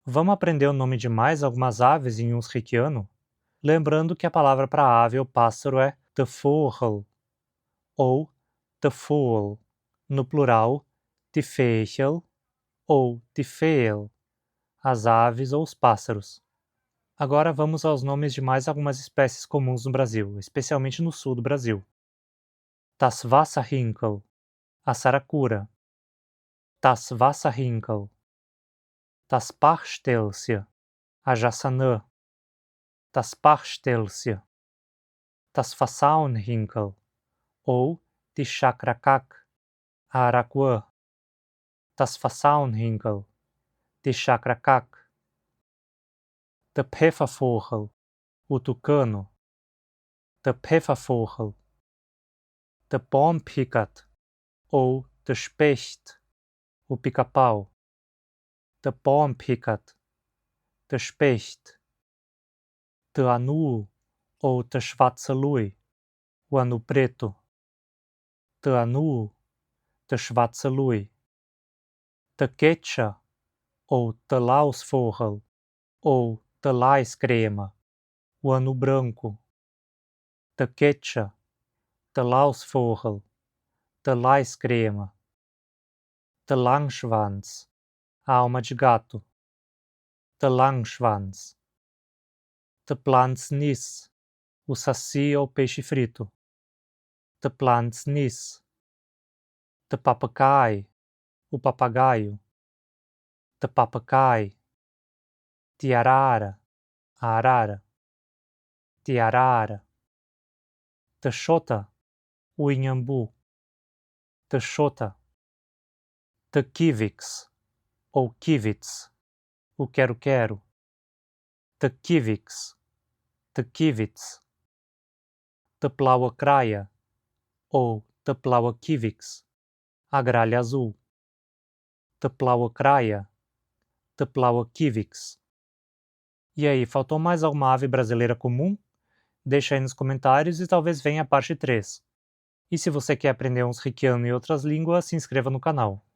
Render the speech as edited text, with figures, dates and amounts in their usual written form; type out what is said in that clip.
Vamos aprender o nome de mais algumas aves em Unsriquiano? Lembrando que a palavra para ave ou pássaro é tefurl ou tefuel, no plural tifechel ou tifeel, as aves ou os pássaros. Agora vamos aos nomes de mais algumas espécies comuns no Brasil, especialmente no sul do Brasil. Tasvassarinkel, a saracura. Tasvassarinkel. Tasparstelsia, a jaçanã. Tasparstelsia. Tasfassaunrinkel, ou Tixacracac, a araquã. Tasfassaunrinkel, Tixacracac. Tephephafurl, o tucano. Tephephafurl. Tepompicat, ou Tespecht, o pica-pau. Tepompicat. Tespecht. Teanu, ou Teschwatzelui, o anu preto. Teanu, Teschwatzelui. Tequecha, ou Talausvogel, ou Talaiscrema, o anu branco. Tequecha, Talausvogel, Talaiscrema. Telangschwanz, a alma de gato. Telangschwanz. Teplansnis, o saci ou peixe frito. Teplansnis. Tepapacai, o papagaio. Tepapacai. Tiarara, a arara. Tiarara. Texota, o inhambu. Texota. Tequivix, ou kivitz, o quero-quero. Tequivix. Tequivitz. Teplauacraia, ou Teplauakivix, a gralha azul. Teplauacraia. Teplauakivix. E aí, faltou mais alguma ave brasileira comum? Deixa aí nos comentários e talvez venha a parte 3. E se você quer aprender uns riquiano e outras línguas, se inscreva no canal.